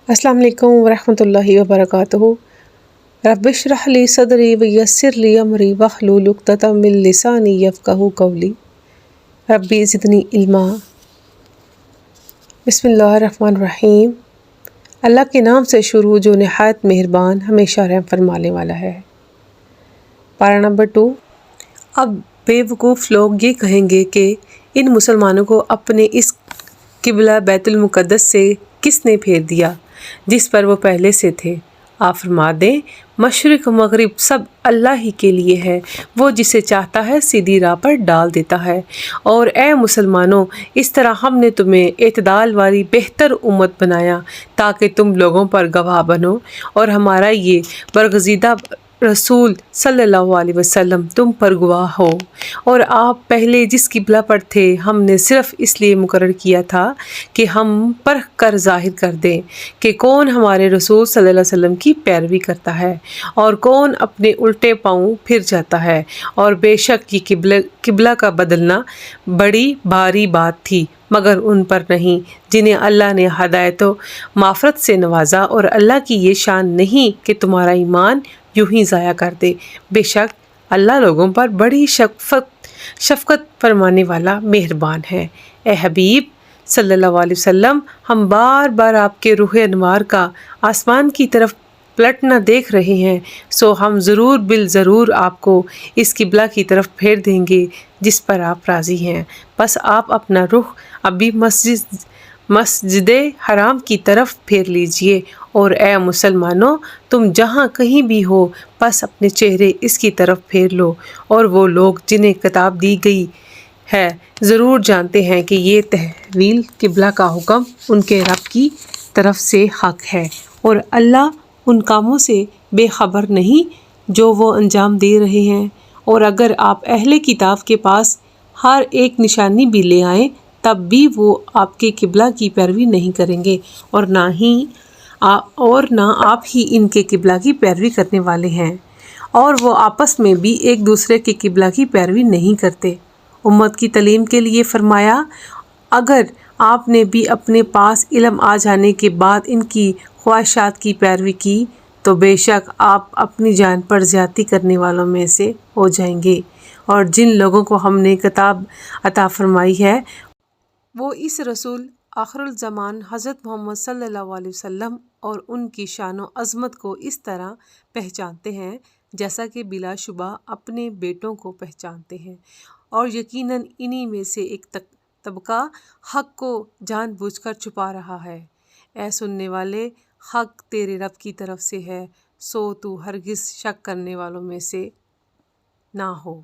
السلام علیکم ورحمۃ اللہ وبرکاتہ۔ رب اشرح لی صدری ویسر لی امری واحلل عقدۃ من لسانی یفقہوا قولی ربی زدنی علما۔ بسم اللہ الرحمن الرحیم۔ اللہ کے نام سے شروع جو نہایت مہربان ہمیشہ رحم فرمانے والا ہے۔ پارہ نمبر 2۔ اب بے وقوف لوگ یہ کہیں گے کہ ان مسلمانوں کو اپنے اس قبلہ بیت المقدس سے کس نے پھیر دیا جس پر وہ پہلے سے تھے؟ آپ فرما دیں، مشرق و مغرب سب اللہ ہی کے لیے ہے، وہ جسے چاہتا ہے سیدھی راہ پر ڈال دیتا ہے۔ اور اے مسلمانوں، اس طرح ہم نے تمہیں اعتدال والی بہتر امت بنایا تاکہ تم لوگوں پر گواہ بنو، اور ہمارا یہ برگزیدہ رسول صلی اللہ علیہ وسلم تم پر گواہ ہو۔ اور آپ پہلے جس قبلہ پر تھے ہم نے صرف اس لیے مقرر کیا تھا کہ ہم پرکھ کر ظاہر کر دیں کہ کون ہمارے رسول صلی اللہ علیہ وسلم کی پیروی کرتا ہے اور کون اپنے الٹے پاؤں پھر جاتا ہے۔ اور بے شک یہ قبلہ کا بدلنا بڑی بھاری بات تھی مگر ان پر نہیں جنہیں اللہ نے ہدایت و معرفت سے نوازا، اور اللہ کی یہ شان نہیں کہ تمہارا ایمان یوں ہی ضائع کر دے۔ بے شک اللہ لوگوں پر بڑی شفقت فرمانے والا مہربان ہے۔ اے حبیب صلی اللہ علیہ وسلم، ہم بار بار آپ کے روح انوار کا آسمان کی طرف پلٹنا دیکھ رہے ہیں، سو ہم ضرور بالضرور آپ کو اس قبلہ کی طرف پھیر دیں گے جس پر آپ راضی ہیں۔ بس آپ اپنا رخ ابھی مسجد حرام کی طرف پھیر لیجئے، اور اے مسلمانوں، تم جہاں کہیں بھی ہو بس اپنے چہرے اس کی طرف پھیر لو۔ اور وہ لوگ جنہیں کتاب دی گئی ہے ضرور جانتے ہیں کہ یہ تحویل قبلہ کا حکم ان کے رب کی طرف سے حق ہے، اور اللہ ان کاموں سے بے خبر نہیں جو وہ انجام دے رہے ہیں۔ اور اگر آپ اہل کتاب کے پاس ہر ایک نشانی بھی لے آئیں تب بھی وہ آپ کے قبلہ کی پیروی نہیں کریں گے، اور نہ آپ ہی ان کے قبلہ کی پیروی کرنے والے ہیں، اور وہ آپس میں بھی ایک دوسرے کے قبلہ کی پیروی نہیں کرتے۔ امت کی تعلیم کے لیے فرمایا، اگر آپ نے بھی اپنے پاس علم آ جانے کے بعد ان کی خواہشات کی پیروی کی تو بے شک آپ اپنی جان پر زیادتی کرنے والوں میں سے ہو جائیں گے۔ اور جن لوگوں کو ہم نے کتاب عطا فرمائی ہے وہ اس رسول آخر الزمان حضرت محمد صلی اللہ علیہ وسلم اور ان کی شان و عظمت کو اس طرح پہچانتے ہیں جیسا کہ بلا شبہ اپنے بیٹوں کو پہچانتے ہیں، اور یقیناً انہی میں سے ایک طبقہ حق کو جان بوجھ کر چھپا رہا ہے۔ اے سننے والے، حق تیرے رب کی طرف سے ہے، سو تو ہرگز شک کرنے والوں میں سے نہ ہو۔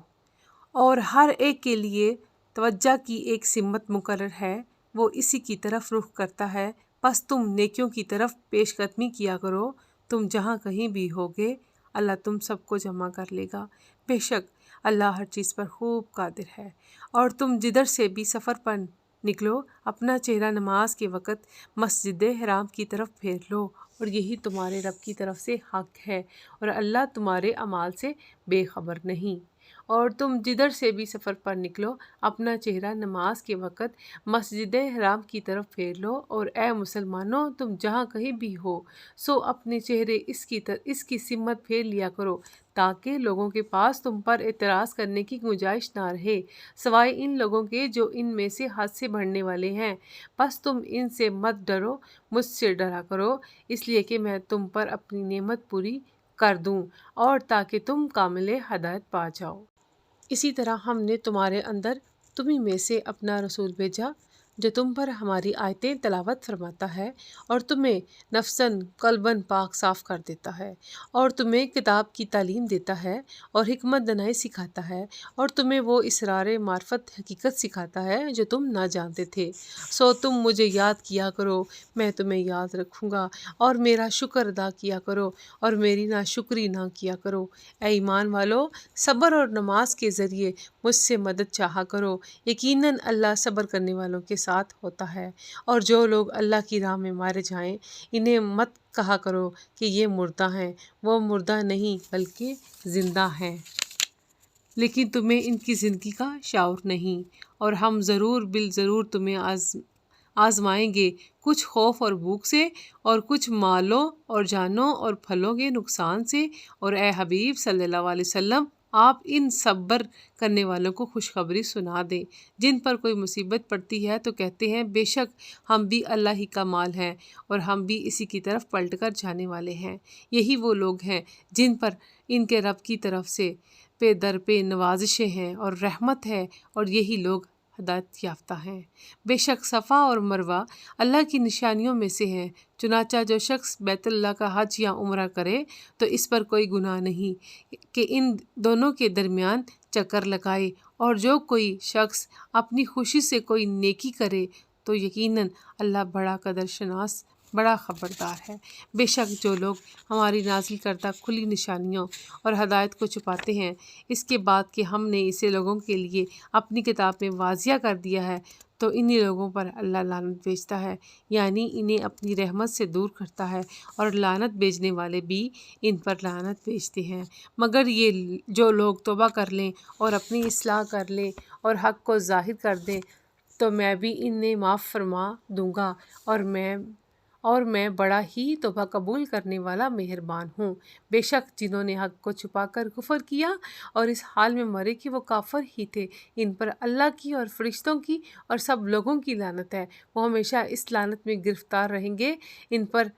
اور ہر ایک کے لیے توجہ کی ایک سمت مقرر ہے، وہ اسی کی طرف رخ کرتا ہے، پس تم نیکیوں کی طرف پیش قدمی کیا کرو۔ تم جہاں کہیں بھی ہوگے اللہ تم سب کو جمع کر لے گا، بے شک اللہ ہر چیز پر خوب قادر ہے۔ اور تم جدھر سے بھی سفر پر نکلو اپنا چہرہ نماز کے وقت مسجد حرام کی طرف پھیر لو، اور یہی تمہارے رب کی طرف سے حق ہے، اور اللہ تمہارے اعمال سے بے خبر نہیں۔ اور تم جدھر سے بھی سفر پر نکلو اپنا چہرہ نماز کے وقت مسجد حرام کی طرف پھیر لو، اور اے مسلمانوں، تم جہاں کہیں بھی ہو سو اپنے چہرے اس کی سمت پھیر لیا کرو تاکہ لوگوں کے پاس تم پر اعتراض کرنے کی گنجائش نہ رہے، سوائے ان لوگوں کے جو ان میں سے حد سے بڑھنے والے ہیں۔ بس تم ان سے مت ڈرو، مجھ سے ڈرا کرو، اس لیے کہ میں تم پر اپنی نعمت پوری کر دوں اور تاکہ تم کامل ہدایت پا جاؤ۔ اسی طرح ہم نے تمہارے اندر تمہیں میں سے اپنا رسول بھیجا جو تم پر ہماری آیتیں تلاوت فرماتا ہے، اور تمہیں نفساً قلباً پاک صاف کر دیتا ہے، اور تمہیں کتاب کی تعلیم دیتا ہے اور حکمت دانائی سکھاتا ہے، اور تمہیں وہ اسرار معرفت حقیقت سکھاتا ہے جو تم نہ جانتے تھے۔ سو تم مجھے یاد کیا کرو، میں تمہیں یاد رکھوں گا، اور میرا شکر ادا کیا کرو اور میری ناشکری نہ کیا کرو۔ اے ایمان والو، صبر اور نماز کے ذریعے مجھ سے مدد چاہا کرو، یقیناً اللہ صبر کرنے والوں کے ساتھ ہوتا ہے۔ اور جو لوگ اللہ کی راہ میں مارے جائیں انہیں مت کہا کرو کہ یہ مردہ ہیں، وہ مردہ نہیں بلکہ زندہ ہیں، لیکن تمہیں ان کی زندگی کا شعور نہیں، اور ہم ضرور بالضرور تمہیں آزمائیں گے، کچھ خوف اور بھوک سے، اور کچھ مالوں اور جانوں اور پھلوں کے نقصان سے۔ اور اے حبیب صلی اللہ علیہ وسلم، آپ ان صبر کرنے والوں کو خوشخبری سنا دیں جن پر کوئی مصیبت پڑتی ہے تو کہتے ہیں بے شک ہم بھی اللہ ہی کا مال ہیں اور ہم بھی اسی کی طرف پلٹ کر جانے والے ہیں۔ یہی وہ لوگ ہیں جن پر ان کے رب کی طرف سے پہ در پہ نوازشیں ہیں اور رحمت ہے، اور یہی لوگ ہدایت یافتہ ہیں۔ بے شک صفا اور مروہ اللہ کی نشانیوں میں سے ہیں، چنانچہ جو شخص بیت اللہ کا حج یا عمرہ کرے تو اس پر کوئی گناہ نہیں کہ ان دونوں کے درمیان چکر لگائے، اور جو کوئی شخص اپنی خوشی سے کوئی نیکی کرے تو یقیناً اللہ بڑا قدر شناس، بڑا خبردار ہے۔ بے شک جو لوگ ہماری نازل کردہ کھلی نشانیوں اور ہدایت کو چھپاتے ہیں اس کے بعد کہ ہم نے اسے لوگوں کے لیے اپنی کتاب میں واضح کر دیا ہے، تو انہی لوگوں پر اللہ لعنت بھیجتا ہے، یعنی انہیں اپنی رحمت سے دور کرتا ہے، اور لعنت بھیجنے والے بھی ان پر لعنت بھیجتے ہیں۔ مگر یہ جو لوگ توبہ کر لیں اور اپنی اصلاح کر لیں اور حق کو ظاہر کر دیں تو میں بھی انہیں معاف فرما دوں گا، اور میں بڑا ہی توبہ قبول کرنے والا مہربان ہوں۔ بے شک جنہوں نے حق کو چھپا کر کفر کیا اور اس حال میں مرے کہ وہ کافر ہی تھے، ان پر اللہ کی اور فرشتوں کی اور سب لوگوں کی لعنت ہے، وہ ہمیشہ اس لعنت میں گرفتار رہیں گے، ان پر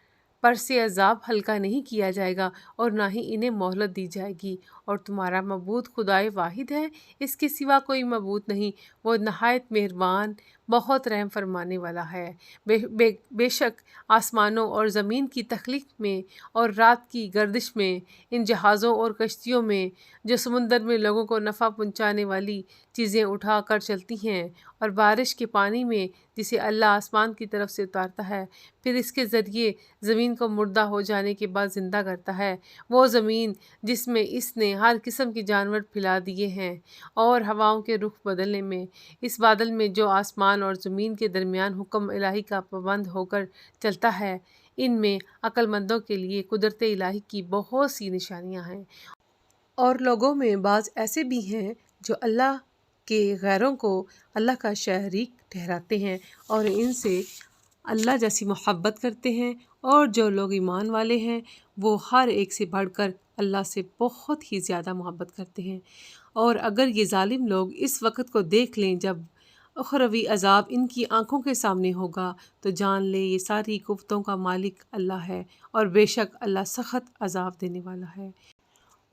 سے عذاب ہلکا نہیں کیا جائے گا اور نہ ہی انہیں مہلت دی جائے گی۔ اور تمہارا معبود خدائے واحد ہے، اس کے سوا کوئی معبود نہیں، وہ نہایت مہربان، بہت رحم فرمانے والا ہے۔ بے شک آسمانوں اور زمین کی تخلیق میں اور رات کی گردش میں، ان جہازوں اور کشتیوں میں جو سمندر میں لوگوں کو نفع پہنچانے والی چیزیں اٹھا کر چلتی ہیں، اور بارش کے پانی میں جسے اللہ آسمان کی طرف سے اتارتا ہے، پھر اس کے ذریعے زمین کو مردہ ہو جانے کے بعد زندہ کرتا ہے، وہ زمین جس میں اس نے ہر قسم کے جانور پھیلا دیے ہیں، اور ہواؤں کے رخ بدلنے میں، اس بادل میں جو آسمان اور زمین کے درمیان حکم الہی کا پابند ہو کر چلتا ہے، ان میں عقل مندوں کے لیے قدرت الہی کی بہت سی نشانیاں ہیں۔ اور لوگوں میں بعض ایسے بھی ہیں جو اللہ کے غیروں کو اللہ کا شریک ٹھہراتے ہیں اور ان سے اللہ جیسی محبت کرتے ہیں، اور جو لوگ ایمان والے ہیں وہ ہر ایک سے بڑھ کر اللہ سے بہت ہی زیادہ محبت کرتے ہیں۔ اور اگر یہ ظالم لوگ اس وقت کو دیکھ لیں جب اخروی عذاب ان کی آنکھوں کے سامنے ہوگا تو جان لے یہ ساری قوتوں کا مالک اللہ ہے، اور بے شک اللہ سخت عذاب دینے والا ہے۔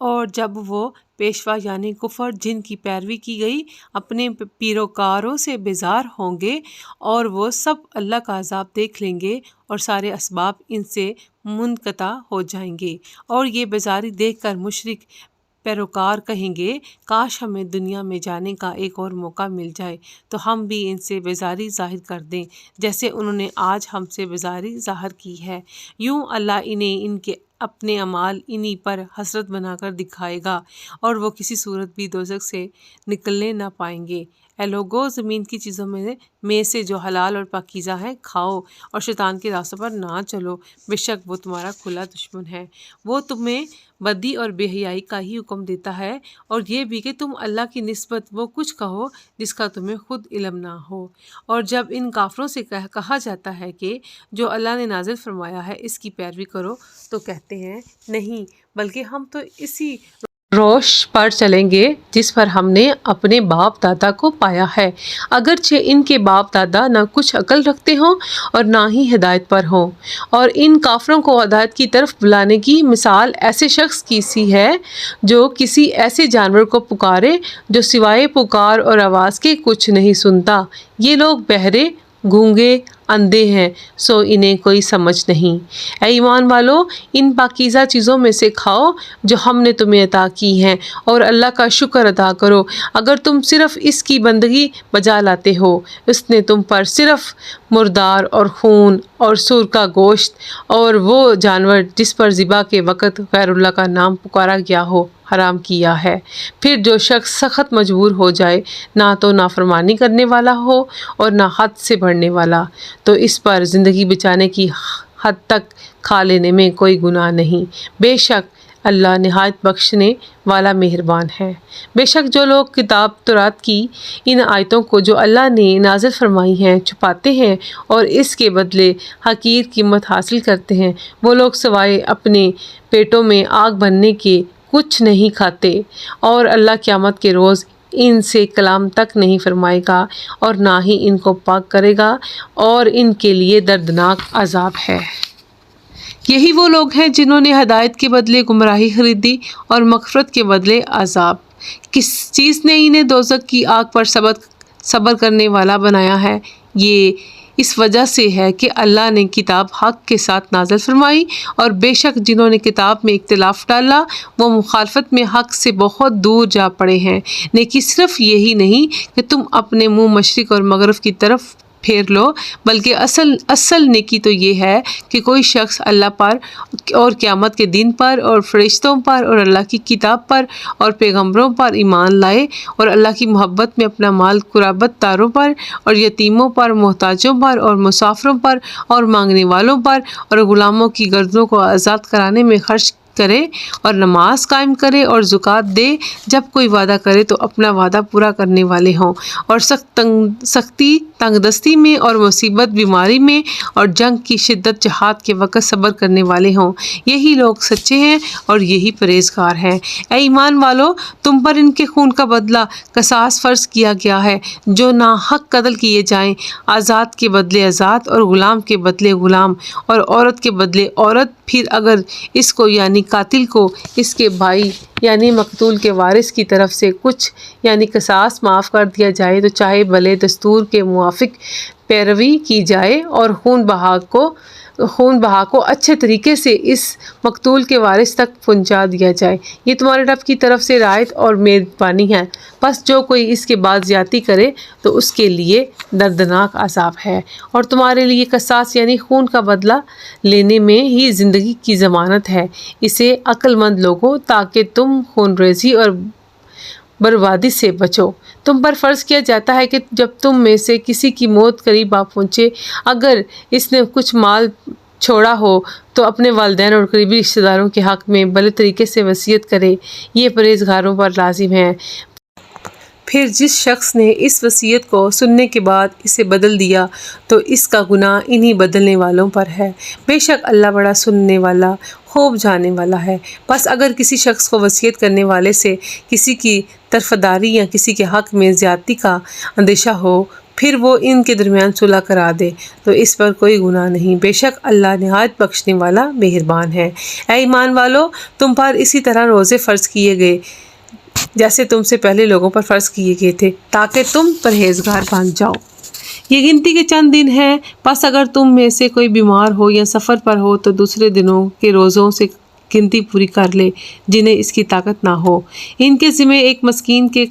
اور جب وہ پیشوا یعنی کفر جن کی پیروی کی گئی اپنے پیروکاروں سے بیزار ہوں گے، اور وہ سب اللہ کا عذاب دیکھ لیں گے اور سارے اسباب ان سے منقطع ہو جائیں گے، اور یہ بیزاری دیکھ کر مشرک پیروکار کہیں گے کاش ہمیں دنیا میں جانے کا ایک اور موقع مل جائے تو ہم بھی ان سے بیزاری ظاہر کر دیں جیسے انہوں نے آج ہم سے بیزاری ظاہر کی ہے۔ یوں اللہ انہیں ان کے اپنے اعمال انہی پر حسرت بنا کر دکھائے گا، اور وہ کسی صورت بھی دوزخ سے نکلنے نہ پائیں گے۔ اے لوگو، زمین کی چیزوں میں سے جو حلال اور پاکیزہ ہیں کھاؤ، اور شیطان کے راستوں پر نہ چلو، بے شک وہ تمہارا کھلا دشمن ہے۔ وہ تمہیں بدی اور بے حیائی کا ہی حکم دیتا ہے، اور یہ بھی کہ تم اللہ کی نسبت وہ کچھ کہو جس کا تمہیں خود علم نہ ہو۔ اور جب ان کافروں سے کہا جاتا ہے کہ جو اللہ نے نازل فرمایا ہے اس کی پیروی کرو تو کہتے ہیں نہیں، بلکہ ہم تو اسی روش پر چلیں گے جس پر ہم نے اپنے باپ دادا کو پایا ہے، اگرچہ ان کے باپ دادا نہ کچھ عقل رکھتے ہوں اور نہ ہی ہدایت پر ہوں۔ اور ان کافروں کو ہدایت کی طرف بلانے کی مثال ایسے شخص کی سی ہے جو کسی ایسے جانور کو پکارے جو سوائے پکار اور آواز کے کچھ نہیں سنتا۔ یہ لوگ بہرے، گونگے، اندھے ہیں، سو انہیں کوئی سمجھ نہیں۔ اے ایمان والو، ان پاکیزہ چیزوں میں سے کھاؤ جو ہم نے تمہیں عطا کی ہیں، اور اللہ کا شکر ادا کرو اگر تم صرف اس کی بندگی بجا لاتے ہو۔ اس نے تم پر صرف مردار اور خون اور سور کا گوشت اور وہ جانور جس پر ذبح کے وقت غیر اللہ کا نام پکارا گیا ہو حرام کیا ہے۔ پھر جو شخص سخت مجبور ہو جائے، نہ تو نافرمانی کرنے والا ہو اور نہ حد سے بڑھنے والا، تو اس پر زندگی بچانے کی حد تک کھا لینے میں کوئی گناہ نہیں۔ بے شک اللہ نہایت بخشنے والا مہربان ہے۔ بے شک جو لوگ کتاب تورات کی ان آیتوں کو جو اللہ نے نازل فرمائی ہیں چھپاتے ہیں اور اس کے بدلے حقیر قیمت حاصل کرتے ہیں، وہ لوگ سوائے اپنے پیٹوں میں آگ بھرنے کے کچھ نہیں کھاتے، اور اللہ قیامت کے روز ان سے کلام تک نہیں فرمائے گا اور نہ ہی ان کو پاک کرے گا، اور ان کے لیے دردناک عذاب ہے۔ یہی وہ لوگ ہیں جنہوں نے ہدایت کے بدلے گمراہی خریدی اور مغفرت کے بدلے عذاب۔ کس چیز نے انہیں دوزخ کی آگ پر صبر کرنے والا بنایا ہے؟ یہ اس وجہ سے ہے کہ اللہ نے کتاب حق کے ساتھ نازل فرمائی، اور بے شک جنہوں نے کتاب میں اختلاف ڈالا وہ مخالفت میں حق سے بہت دور جا پڑے ہیں۔ نیکی صرف یہی نہیں کہ تم اپنے منہ مشرق اور مغرب کی طرف پھیر لو، بلکہ اصل نیکی تو یہ ہے کہ کوئی شخص اللہ پر اور قیامت کے دن پر اور فرشتوں پر اور اللہ کی کتاب پر اور پیغمبروں پر ایمان لائے، اور اللہ کی محبت میں اپنا مال قرابت داروں پر اور یتیموں پر، محتاجوں پر اور مسافروں پر اور مانگنے والوں پر اور غلاموں کی گردنوں کو آزاد کرانے میں خرچ کرے، اور نماز قائم کرے اور زکوٰۃ دے۔ جب کوئی وعدہ کرے تو اپنا وعدہ پورا کرنے والے ہوں، اور سختی تنگ دستی میں اور مصیبت بیماری میں اور جنگ کی شدت جہاد کے وقت صبر کرنے والے ہوں۔ یہی لوگ سچے ہیں اور یہی پرہیزگار ہیں۔ اے ایمان والو، تم پر ان کے خون کا بدلہ قصاص فرض کیا گیا ہے، جو ناحق قتل کیے جائیں، آزاد کے بدلے آزاد اور غلام کے بدلے غلام اور عورت کے بدلے عورت۔ پھر اگر اس کو یعنی قاتل کو اس کے بھائی یعنی مقتول کے وارث کی طرف سے کچھ یعنی قصاص معاف کر دیا جائے تو چاہے بھلے دستور کے موافق پیروی کی جائے، اور خون بہا کو اچھے طریقے سے اس مقتول کے وارث تک پہنچا دیا جائے۔ یہ تمہارے رب کی طرف سے رعایت اور مہربانی ہے۔ بس جو کوئی اس کے بعد زیادتی کرے تو اس کے لیے دردناک عذاب ہے، اور تمہارے لیے قصاص یعنی خون کا بدلہ لینے میں ہی زندگی کی ضمانت ہے، اسے عقل مند لوگوں، تاکہ تم خون ریزی اور بربادی سے بچو۔ تم پر فرض کیا جاتا ہے کہ جب تم میں سے کسی کی موت قریب آ پہنچے، اگر اس نے کچھ مال چھوڑا ہو تو اپنے والدین اور قریبی رشتہ داروں کے حق میں بھلے طریقے سے وصیت کرے، یہ پرہیزگاروں پر لازم ہے۔ پھر جس شخص نے اس وصیت کو سننے کے بعد اسے بدل دیا تو اس کا گناہ انہی بدلنے والوں پر ہے۔ بے شک اللہ بڑا سننے والا، خوب جاننے والا ہے۔ بس اگر کسی شخص کو وصیت کرنے والے سے کسی کی طرفداری یا کسی کے حق میں زیادتی کا اندیشہ ہو، پھر وہ ان کے درمیان صلح کرا دے تو اس پر کوئی گناہ نہیں۔ بے شک اللہ نہایت بخشنے والا مہربان ہے۔ اے ایمان والو، تم پر اسی طرح روزے فرض کیے گئے جیسے تم سے پہلے لوگوں پر فرض کیے گئے تھے، تاکہ تم پرہیزگار بن جاؤ۔ یہ گنتی کے چند دن ہیں، بس اگر تم میں سے کوئی بیمار ہو یا سفر پر ہو تو دوسرے دنوں کے روزوں سے گنتی پوری کر لے جنہیں اس کی طاقت نہ ہو۔ ان کے ذمہ ایک مسکین کے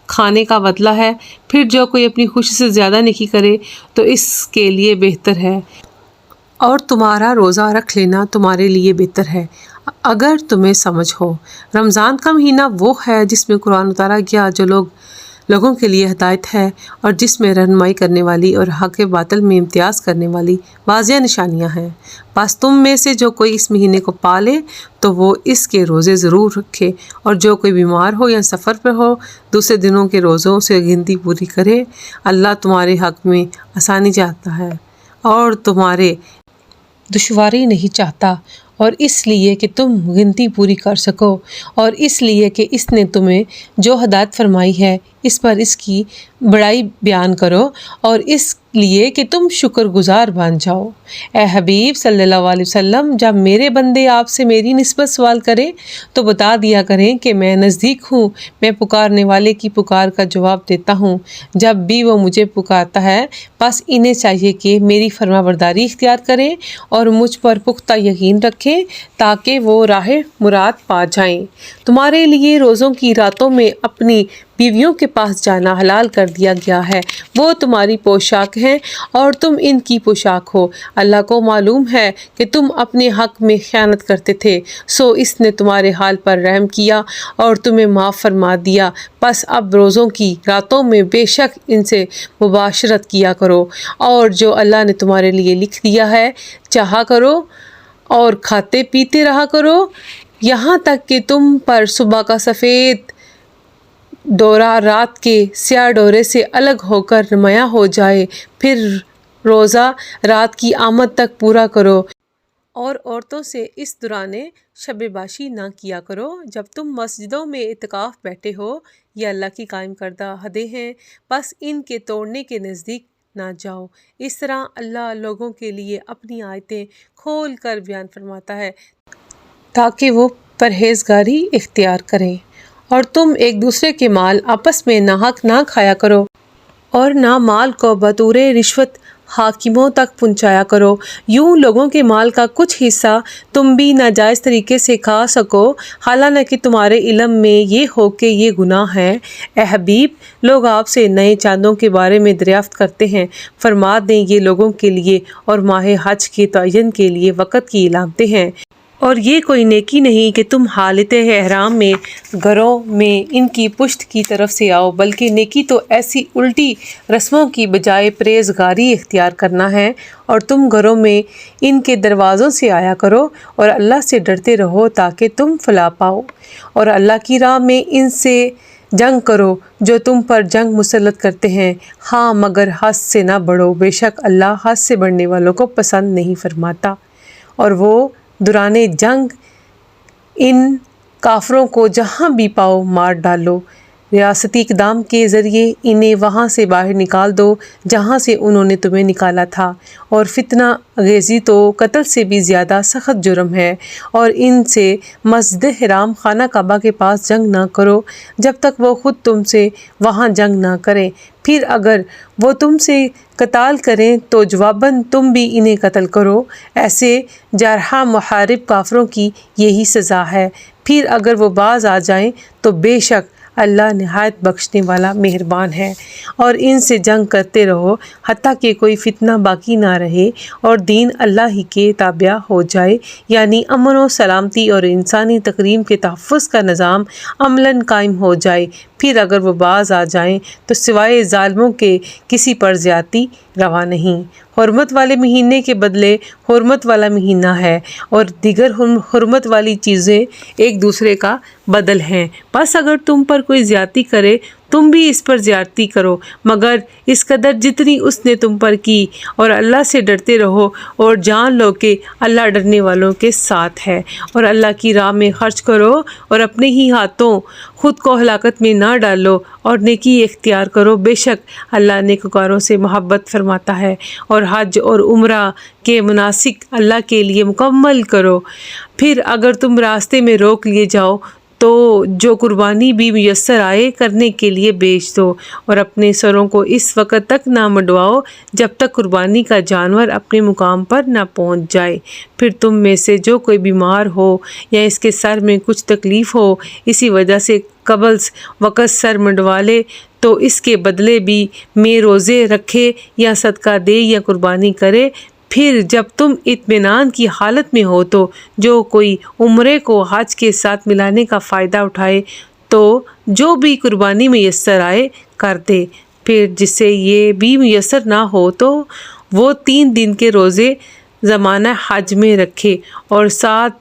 کھانے کا بدلہ ہے۔ پھر جو کوئی اپنی خوشی سے زیادہ نیکی کرے تو اس کے لیے بہتر ہے، اور تمہارا روزہ رکھ لینا تمہارے لیے بہتر ہے اگر تمہیں سمجھ ہو۔ رمضان کا مہینہ وہ ہے جس میں قرآن اتارا گیا، جو لوگوں کے لیے ہدایت ہے، اور جس میں رہنمائی کرنے والی اور حق باطل میں امتیاز کرنے والی واضح نشانیاں ہیں۔ بس تم میں سے جو کوئی اس مہینے کو پالے تو وہ اس کے روزے ضرور رکھے، اور جو کوئی بیمار ہو یا سفر پر ہو دوسرے دنوں کے روزوں سے گنتی پوری کرے۔ اللہ تمہارے حق میں آسانی چاہتا ہے اور تمہارے دشواری نہیں چاہتا، اور اس لیے کہ تم گنتی پوری کر سکو، اور اس لیے کہ اس نے تمہیں جو ہدایت فرمائی ہے اس پر اس کی بڑائی بیان کرو، اور اس لیے کہ تم شکر گزار بن جاؤ۔ اے حبیب صلی اللہ علیہ وسلم، جب میرے بندے آپ سے میری نسبت سوال کریں تو بتا دیا کریں کہ میں نزدیک ہوں، میں پکارنے والے کی پکار کا جواب دیتا ہوں جب بھی وہ مجھے پکارتا ہے۔ بس انہیں چاہیے کہ میری فرما برداری اختیار کریں اور مجھ پر پختہ یقین رکھیں تاکہ وہ راہ مراد پا جائیں۔ تمہارے لیے روزوں کی راتوں میں اپنی بیویوں کے پاس جانا حلال کر دیا گیا ہے، وہ تمہاری پوشاک ہیں اور تم ان کی پوشاک ہو۔ اللہ کو معلوم ہے کہ تم اپنے حق میں خیانت کرتے تھے، سو اس نے تمہارے حال پر رحم کیا اور تمہیں معاف فرما دیا۔ بس اب روزوں کی راتوں میں بے شک ان سے مباشرت کیا کرو، اور جو اللہ نے تمہارے لیے لکھ دیا ہے چاہا کرو، اور کھاتے پیتے رہا کرو۔ یہاں تک کہ تم پر صبح کا سفید دورہ رات کے سیاہ ڈورے سے الگ ہو کر نمایاں ہو جائے، پھر روزہ رات کی آمد تک پورا کرو، اور عورتوں سے اس دوران شب باشی نہ کیا کرو جب تم مسجدوں میں اعتکاف بیٹھے ہو۔ یہ اللہ کی قائم کردہ حدیں ہیں، بس ان کے توڑنے کے نزدیک نہ جاؤ۔ اس طرح اللہ لوگوں کے لیے اپنی آیتیں کھول کر بیان فرماتا ہے تاکہ وہ پرہیزگاری اختیار کریں۔ اور تم ایک دوسرے کے مال آپس میں ناحق نہ کھایا کرو، اور نہ مال کو بطور رشوت حاکموں تک پہنچایا کرو، یوں لوگوں کے مال کا کچھ حصہ تم بھی ناجائز طریقے سے کھا سکو، حالانکہ تمہارے علم میں یہ ہو کہ یہ گناہ ہے۔ اے حبیب، لوگ آپ سے نئے چاندوں کے بارے میں دریافت کرتے ہیں، فرما دیں یہ لوگوں کے لیے اور ماہ حج کے تعین کے لیے وقت کی علامتیں ہیں، اور یہ کوئی نیکی نہیں کہ تم حالت احرام میں گھروں میں ان کی پشت کی طرف سے آؤ، بلکہ نیکی تو ایسی الٹی رسموں کی بجائے پرہیزگاری اختیار کرنا ہے، اور تم گھروں میں ان کے دروازوں سے آیا کرو، اور اللہ سے ڈرتے رہو تاکہ تم فلاح پاؤ، اور اللہ کی راہ میں ان سے جنگ کرو جو تم پر جنگ مسلط کرتے ہیں، ہاں مگر حد سے نہ بڑھو، بے شک اللہ حد سے بڑھنے والوں کو پسند نہیں فرماتا۔ اور وہ دوران جنگ ان کافروں کو جہاں بھی پاؤ مار ڈالو، ریاستی اقدام کے ذریعے انہیں وہاں سے باہر نکال دو جہاں سے انہوں نے تمہیں نکالا تھا، اور فتنہ انگیزی تو قتل سے بھی زیادہ سخت جرم ہے، اور ان سے مسجد حرام خانہ کعبہ کے پاس جنگ نہ کرو جب تک وہ خود تم سے وہاں جنگ نہ کریں، پھر اگر وہ تم سے قتال کریں تو جواباً تم بھی انہیں قتل کرو، ایسے جارحہ محارب کافروں کی یہی سزا ہے، پھر اگر وہ باز آ جائیں تو بے شک اللہ نہایت بخشنے والا مہربان ہے۔ اور ان سے جنگ کرتے رہو حتیٰ کہ کوئی فتنہ باقی نہ رہے اور دین اللہ ہی کے تابع ہو جائے، یعنی امن و سلامتی اور انسانی تکریم کے تحفظ کا نظام عملاً قائم ہو جائے، پھر اگر وہ باز آ جائیں تو سوائے ظالموں کے کسی پر زیادتی روا نہیں۔ حرمت والے مہینے کے بدلے حرمت والا مہینہ ہے، اور دیگر حرمت والی چیزیں ایک دوسرے کا بدل ہیں، بس اگر تم پر کوئی زیادتی کرے تم بھی اس پر زیادتی کرو، مگر اس قدر جتنی اس نے تم پر کی، اور اللہ سے ڈرتے رہو اور جان لو کہ اللہ ڈرنے والوں کے ساتھ ہے۔ اور اللہ کی راہ میں خرچ کرو اور اپنے ہی ہاتھوں خود کو ہلاکت میں نہ ڈالو، اور نیکی اختیار کرو، بے شک اللہ نیکوکاروں سے محبت فرماتا ہے۔ اور حج اور عمرہ کے مناسک اللہ کے لیے مکمل کرو، پھر اگر تم راستے میں روک لیے جاؤ تو جو قربانی بھی میسر آئے کرنے کے لیے بیچ دو، اور اپنے سروں کو اس وقت تک نہ منڈواؤ جب تک قربانی کا جانور اپنے مقام پر نہ پہنچ جائے، پھر تم میں سے جو کوئی بیمار ہو یا اس کے سر میں کچھ تکلیف ہو، اسی وجہ سے قبل وقت سر منڈوا لے تو اس کے بدلے بھی میں روزے رکھے یا صدقہ دے یا قربانی کرے۔ پھر جب تم اطمینان کی حالت میں ہو تو جو کوئی عمرے کو حج کے ساتھ ملانے کا فائدہ اٹھائے تو جو بھی قربانی میسر آئے کر دے، پھر جسے یہ بھی میسر نہ ہو تو وہ 3 دن کے روزے زمانہ حج میں رکھے، اور ساتھ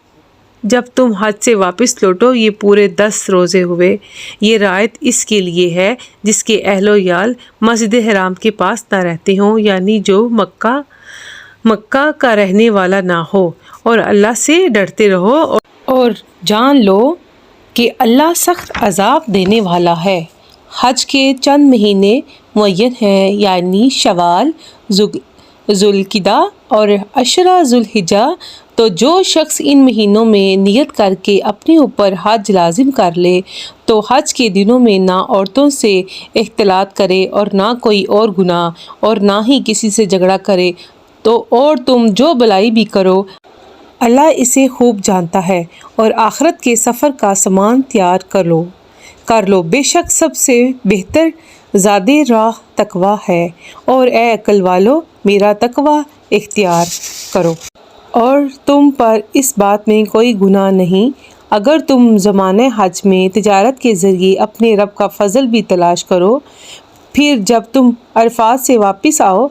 جب تم حج سے واپس لوٹو یہ پورے 10 روزے ہوئے۔ یہ رعایت اس کے لیے ہے جس کے اہل و عیال مسجد حرام کے پاس نہ رہتے ہوں، یعنی جو مکہ کا رہنے والا نہ ہو، اور اللہ سے ڈرتے رہو اور جان لو کہ اللہ سخت عذاب دینے والا ہے۔ حج کے چند مہینے معین ہیں، یعنی شوال، ذوالقعدہ اور عشرہ ذوالحجہ، تو جو شخص ان مہینوں میں نیت کر کے اپنے اوپر حج لازم کر لے تو حج کے دنوں میں نہ عورتوں سے اختلاط کرے اور نہ کوئی اور گناہ، اور نہ ہی کسی سے جھگڑا کرے، تو اور تم جو بلائی بھی کرو اللہ اسے خوب جانتا ہے، اور آخرت کے سفر کا سامان تیار کر لو، بے شک سب سے بہتر زاد راہ تقویٰ ہے، اور اے عقل والو میرا تقویٰ اختیار کرو۔ اور تم پر اس بات میں کوئی گناہ نہیں اگر تم زمانہ حج میں تجارت کے ذریعے اپنے رب کا فضل بھی تلاش کرو، پھر جب تم عرفات سے واپس آؤ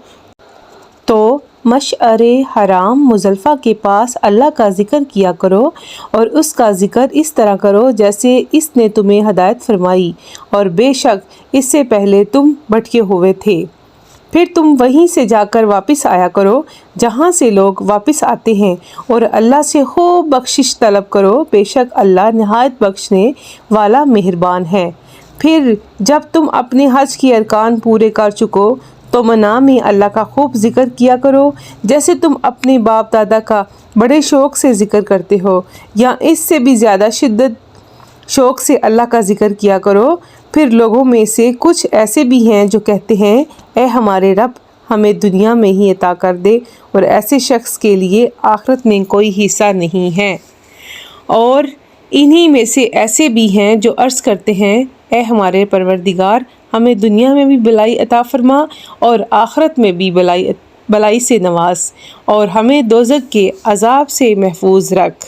تو مشعر حرام مزدلفہ کے پاس اللہ کا ذکر کیا کرو، اور اس کا ذکر اس طرح کرو جیسے اس نے تمہیں ہدایت فرمائی، اور بے شک اس سے پہلے تم بھٹکے ہوئے تھے۔ پھر تم وہیں سے جا کر واپس آیا کرو جہاں سے لوگ واپس آتے ہیں، اور اللہ سے خوب بخشش طلب کرو، بے شک اللہ نہایت بخشنے والا مہربان ہے۔ پھر جب تم اپنے حج کے ارکان پورے کر چکو تو منام میں اللہ کا خوب ذکر کیا کرو، جیسے تم اپنے باپ دادا کا بڑے شوق سے ذکر کرتے ہو، یا اس سے بھی زیادہ شدت شوق سے اللہ کا ذکر کیا کرو۔ پھر لوگوں میں سے کچھ ایسے بھی ہیں جو کہتے ہیں اے ہمارے رب ہمیں دنیا میں ہی عطا کر دے، اور ایسے شخص کے لیے آخرت میں کوئی حصہ نہیں ہے۔ اور انہی میں سے ایسے بھی ہیں جو عرض کرتے ہیں اے ہمارے پروردگار ہمیں دنیا میں بھی بھلائی عطا فرما اور آخرت میں بھی بھلائی سے نواز، اور ہمیں دوزخ کے عذاب سے محفوظ رکھ۔